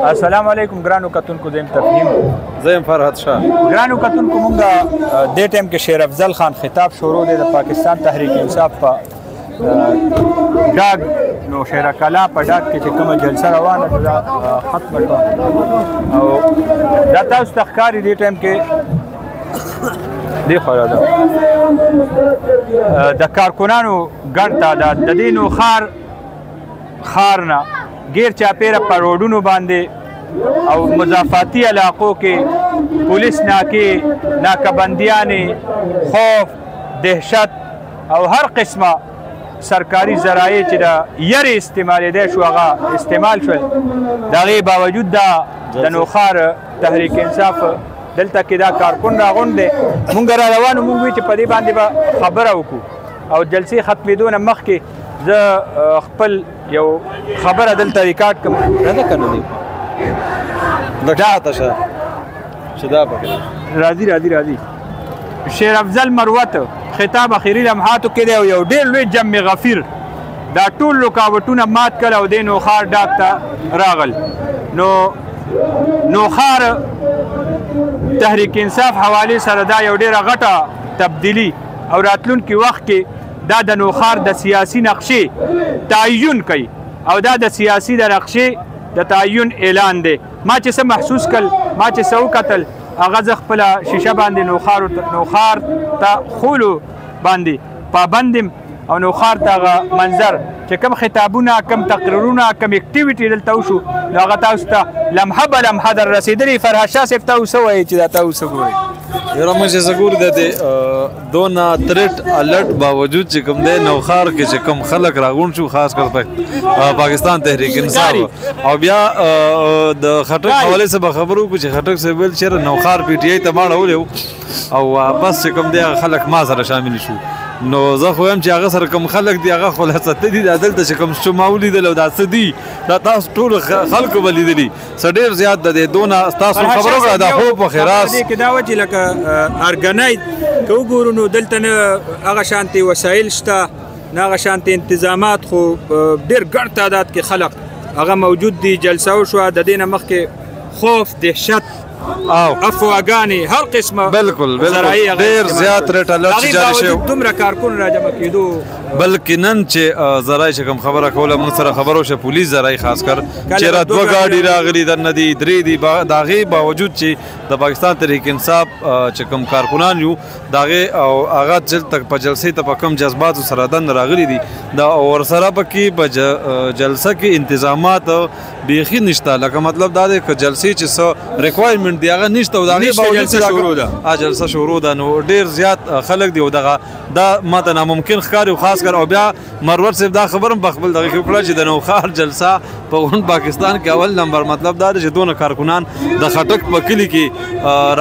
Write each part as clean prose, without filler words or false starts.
السلام علیکم ګرانو کتونکو زم تفهیم زم فرحت شاه ګرانو کتونکو مونږه د ټیم کې شیر افضل خان خطاب شروع دی د پاکستان تحریک انصاف په ډاګ نو شیر کلا په ډاګ کې چې کومه جلسه روانه ده ختمه شوه او دا تاسو ته ښکاري دې ټیم کې دی خورا ده د کارکنانو ګڼ تعداد د دې نوښار ښار نه غیر چاپیره په روډونو باندې او مضافاتي علاقو کې پولیس ناکې ناکهبندیانې خوف دهشت او هر قسمه سرکاري ذرایع چې د یرې استعمالېدی شو هغه استعمال شول د هغې باوجود دا د نوښار تحریک انصاف دلته کې دا کارکن راغونډ دی مونږ را روانو مونږ وی چې په دې باندې به خبره وکړو او جلسې ختمېدو نه مخکې زه خپل یو خبره دلته ریکارډ کړم نه کنه دی دغه شه شدا پکې راځي شیر افضل مروت خطاب اخیری لمحاتو کې دی او یو ډېر لوی جمع غفیر دا ټول رکاوټونه مات کړل او د نوښار ډاګ ته راغل نو نوښار تحریک انصاف حوالې سره دا یو ډېره غټه تبدیلي او راتلونکي وخت کې دا د نوښار د سیاسي نقشې تعین کوي او دا د سیاسي د نقشې د تعین اعلان دی ما چې څه محسوس کړل ما چې څه وکتل هغه زه خپله شیشه باندې نوښار ته خولو باندې پابند یم او نوښار ته هغه منظر چې کوم خطابونه کوم تقریرونه کوم اکټیویټي دلته وشو نو هغه تاسو ته لمحه به لمحه در رسېدلي فرهاد شاه صاحب ته څه وایي چې دا تاسو ګورئ یاره موږ چې ګورو د دونه تریټ الرټ باوجود چې کوم دی نوښار کې چې کوم خلک راغونډ شو خاص کر پاکستان تحریک انصاف او بیا د خټک حوالې څخه خبرو کو چې خټک صاحب ویل چې نوښار پی ټی آی ته ماړه او واپس چې کوم دی خلک ما سره شامل شو نو زه خو یم چې هغه سره کوم خلک دي هغه خلاصه ته دي دلته چې کوم شما ولیدل او دا څه دي دا تاسو ټول خلکو به لیدلي څه ډېر زیات د دې دونه تاسو خبرو کړه دا خو په خیراس دې کې دا وه چې لکه ارګنایز که وګورو نو دلته نه هغه شانتې وسایل شته نه هغه شانتې انتظامات خو ډېر ګڼ تعداد کې خلک هغه موجود دي جلسه وشوه د دې نه مخکې خوف دهشت او افواګانې هر قسمه بالکل ډېر زیات ریټ الرټ چې جاري شوی دومره کارکن راجمع کېدو بلکې نن چې ذرایع چې کوم خبره کوله موږ سره خبره وشوه پولیس ذرایع خاص کر چې را دوه ګاډي راغلي درنه دي درې دي د هغې باوجود چې د پاکستان تحریک انصاف چې کوم کارکنان یو د هغې او هغه په جلسې ته په کوم جذباتو سره دننه راغلي دي دا ورسره پکې په جلسه کې انتظامات بیخي نشته لکه مطلب دا دی که جلسې چې څه ریکوایرمنټ دی هغه نشته او د هغې باوجود جلسه شروع ده نو ډېر زیات خلک دي او دغه دا ماته ناممکن ښکاري او خاص کر او بیا مروت صاحب دا خبر هم په خپل دغه کې وکړه چې د نوښار جلسه په غونډ پاکستان کې اول نمبر مطلب دا دی چې دونه کارکنان د خټک په کلي کې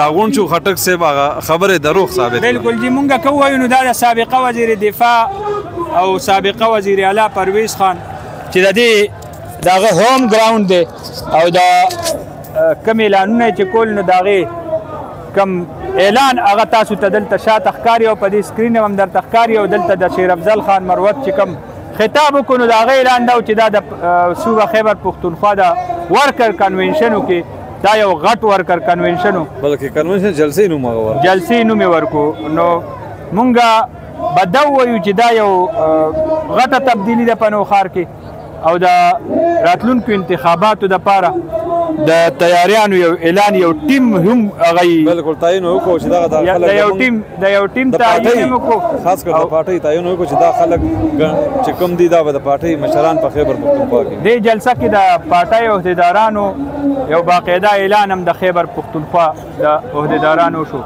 راغونډ شو خټک صاحب هغه خبرې دروغ ثابت بالکل جی مونږ که ووایو نو دا د سابقه وزیر دفاع او سابقه وزیر اعلی پرویز خان چې د دې د هغه هوم ګراوند دی او د کم اعلانونه چې کول نو د هغې کم اعلان هغه تاسو ته دلته شاته ښکاري او په دې سکرین هم درته ښکاري او دلته د شیر افضل خان مروت چې کوم خطاب وکړو نو د هغه اعلان دا و چې دا د صوبه خیبر پښتونخوا د ورکر کنونشنو کې دا یو غټ ورکر کنونشن و بلکې کنونشن جلسې نوم هغه ورکو جلسې نوم یې ورکو نو مونږ به دا ووایو چې دا یو غټه تبدیلي ده په نوښار کې او د راتلونکو انتخاباتو دپاره د تیاریانو یو اعلان یو ټیم هم هغه بالکل تعین وکړو چې دغه د یو ټیم تعین وکړو خاص کر د پارټۍ تعین وکړو چې دا خلک چې کوم دي دا به د پارټۍ مشران په خیبر پښتونخوا کې دې جلسه کې د پارټۍ عهدیدارانو یو باقاعده اعلان هم د خیبر پښتونخوا د عهدیدارانو شو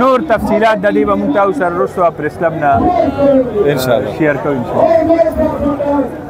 نور تفصیلات د دې به موږ تاسو سره وروسته پریس کلب نه انشاءالله شیر کوو انشاءالله